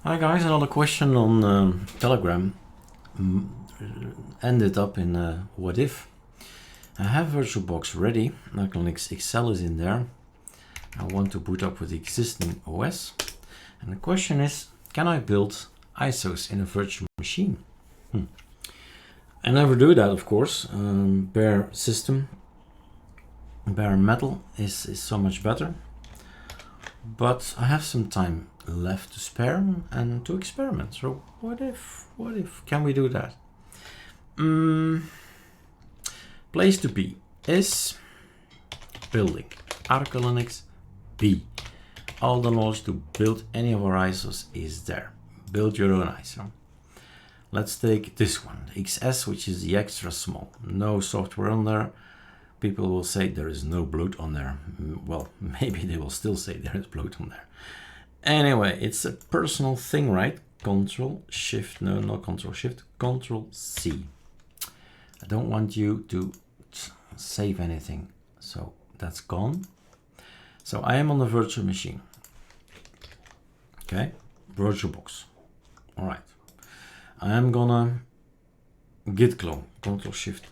Hi guys, another question on Telegram ended up in what if. I have VirtualBox ready, ArcoLinux XL is in there. I want to boot up with the existing OS. And the question is, can I build ISOs in a virtual machine? I never do that, of course. Bare system, bare metal is so much better. But I have some time left to spare and to experiment. So what if, can we do that? Place to be is building ArcoLinux B. All the knowledge to build any of our ISOs is there. Build your own ISO. Let's take this one, XS, which is the extra small. No software on there. People will say there is no bloat on there. Well, maybe they will still say there is bloat on there. Anyway, it's a personal thing, right? Control Shift, no, not Control Shift, Control C. I don't want you to save anything, so that's gone. So I am on the virtual machine. Okay, VirtualBox. All right. I am gonna git clone, Control Shift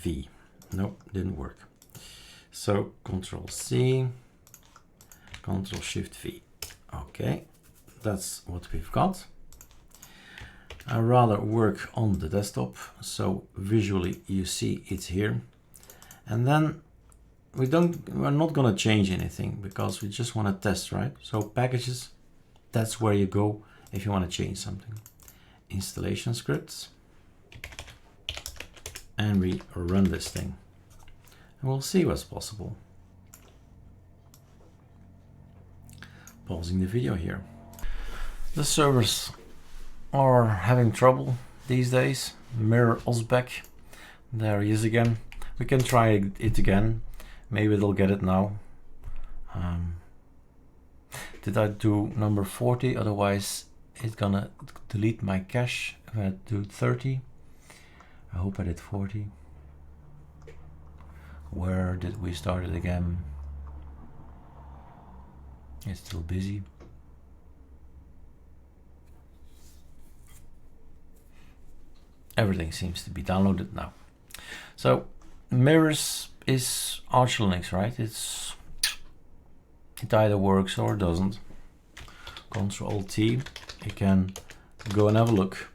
V. No, didn't work. So Control C, Control Shift V. Okay, that's what we've got. I rather work on the desktop, so visually you see it's here. And then we're not gonna change anything because we just want to test, right? So packages, that's where you go if you want to change something. Installation scripts, and we run this thing. And we'll see what's possible. Pausing the video here. The servers are having trouble these days. Mirror Osbeck, there he is again. We can try it again. Maybe they'll get it now. Did I do number 40? Otherwise it's gonna delete my cache if I do 30. I hope I did 40. Where did we start it again? It's still busy. Everything seems to be downloaded now. So mirrors is ArcoLinux, right? It either works or doesn't. Control T, you can go and have a look.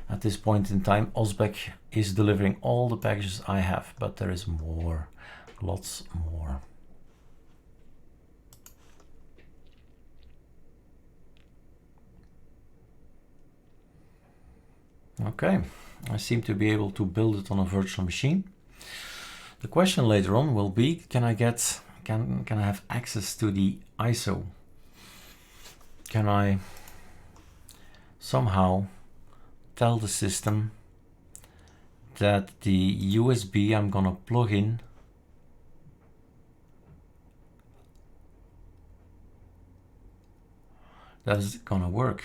At this point in time, Osbeck is delivering all the packages I have, but there is more, lots more. Okay, I seem to be able to build it on a virtual machine. The question later on will be, can I have access to the ISO? Can I somehow tell the system that the USB I'm gonna plug in that's gonna work?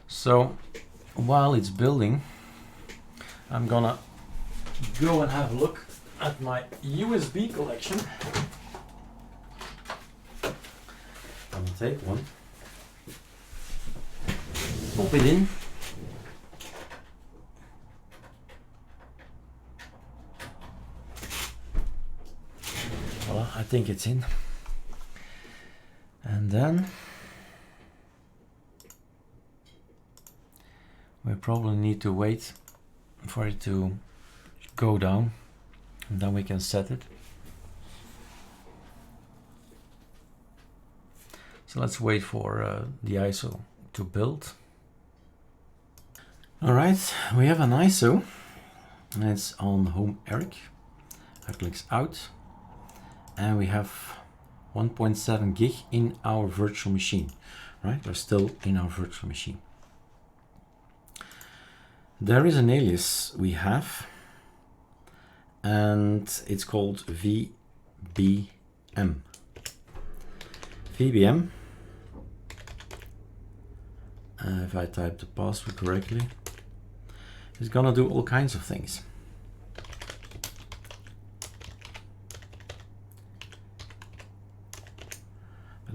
So while it's building, I'm gonna go and have a look at my USB collection. I'm gonna take one, pop it in, well, I think it's in, and then we probably need to wait for it to go down, and then we can set it. So let's wait for the ISO to build. All right, we have an ISO, and it's on home Eric. ArcoLinux out, and we have 1.7 gig in our virtual machine. Right, we're still in our virtual machine. There is an alias we have, and it's called VBM. VBM, if I type the password correctly, is gonna do all kinds of things.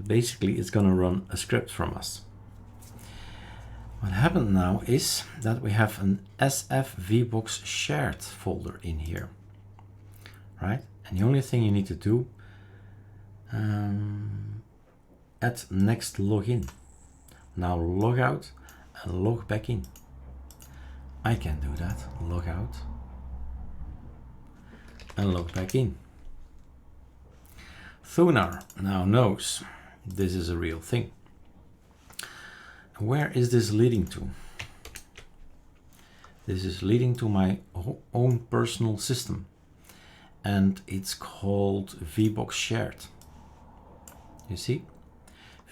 But But basically it's going to run a script from us. What happened now is that we have an SF VirtualBox Shared folder in here, right? And the only thing you need to do, add next login. Now log out and log back in. I can do that, log out and log back in. Thunar now knows this is a real thing. Where is this leading to? This is leading to my own personal system, and it's called VirtualBox Shared. You see?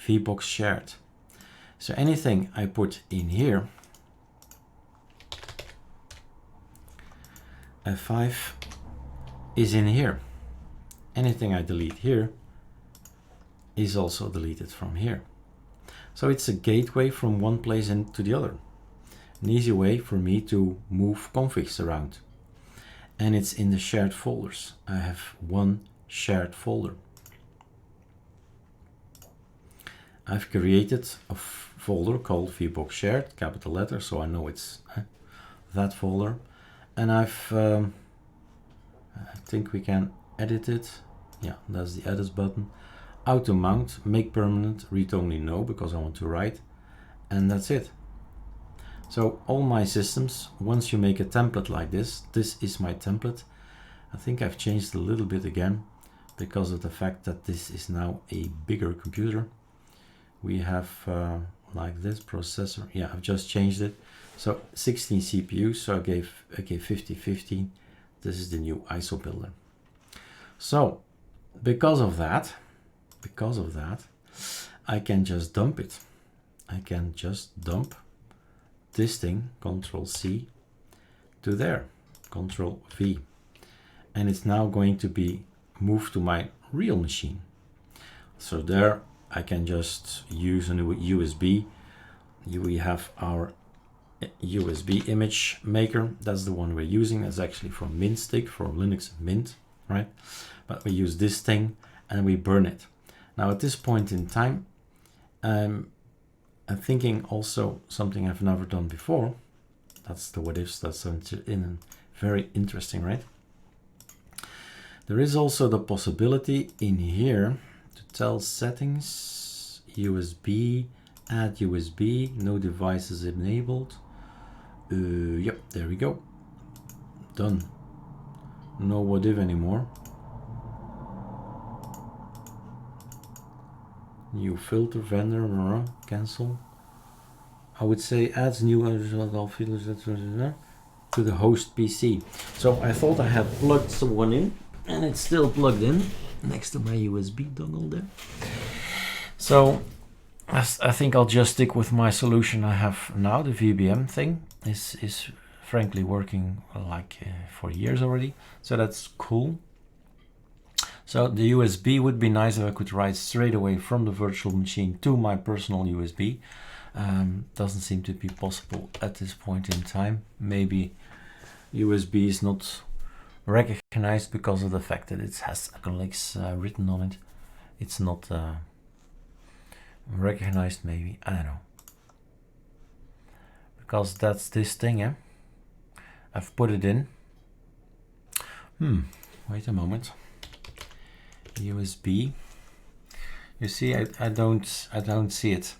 VirtualBox Shared. So anything I put in here, F5 is in here. Anything I delete here is also deleted from here. So it's a gateway from one place into the other. An easy way for me to move configs around. And it's in the shared folders. I have one shared folder. I've created a folder called VirtualBox Shared, capital letter, so I know it's that folder. And I think we can edit it. Yeah, that's the edit button. Auto mount, make permanent, read only no, because I want to write. And that's it. So all my systems, once you make a template like this, this is my template. I think I've changed a little bit again because of the fact that this is now a bigger computer. We have like this processor. Yeah, I've just changed it. So 16 CPUs, so I gave 50/50. This is the new ISO builder. So because of that, I can just dump it. I can just dump this thing, Control C, to there, Control V. And it's now going to be moved to my real machine. So there I can just use a new USB. We have our USB image maker. That's the one we're using. That's actually from Mint stick, for Linux Mint, right? But we use this thing and we burn it. Now at this point in time, I'm thinking also something I've never done before. That's the what ifs. That's very interesting, right? There is also the possibility in here to tell settings, USB, add USB, no devices enabled. Yep, there we go. Done. No what if anymore. New filter, vendor, cancel. I would say adds new filters to the host PC. So I thought I had plugged someone in, and it's still plugged in next to my USB dongle there. So I think I'll just stick with my solution I have now. The VBM thing is frankly working like for years already. So that's cool. So the USB would be nice if I could write straight away from the virtual machine to my personal USB. Doesn't seem to be possible at this point in time. Maybe USB is not recognized because of the fact that it has ArcoLinux written on it. It's not recognized, maybe. I don't know. Because that's this thing, eh? I've put it in. Wait a moment. USB. You see, I don't see it.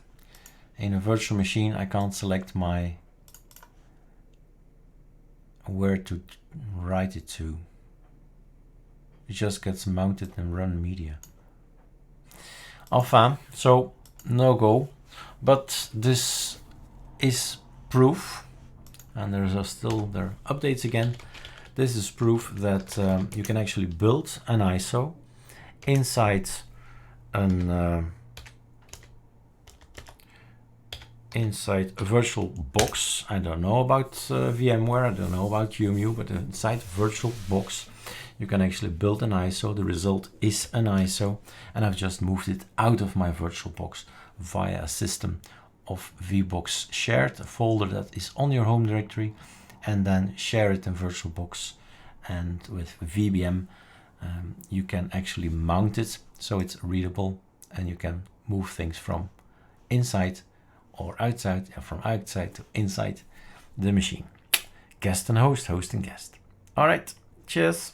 In a virtual machine, I can't select my where to write it to. It just gets mounted and run media. Enfin, so no go. But this is proof, and there's still there updates again. This is proof that you can actually build an ISO inside inside a virtual box. I don't know about VMware, I don't know about QEMU, but inside VirtualBox you can actually build an ISO. The result is an ISO, and I've just moved it out of my VirtualBox via a system of VirtualBox Shared, a folder that is on your home directory, and then share it in VirtualBox. And with VBM you can actually mount it so it's readable, and you can move things from inside or outside, and from outside to inside the machine. Guest and host, host and guest. All right, cheers.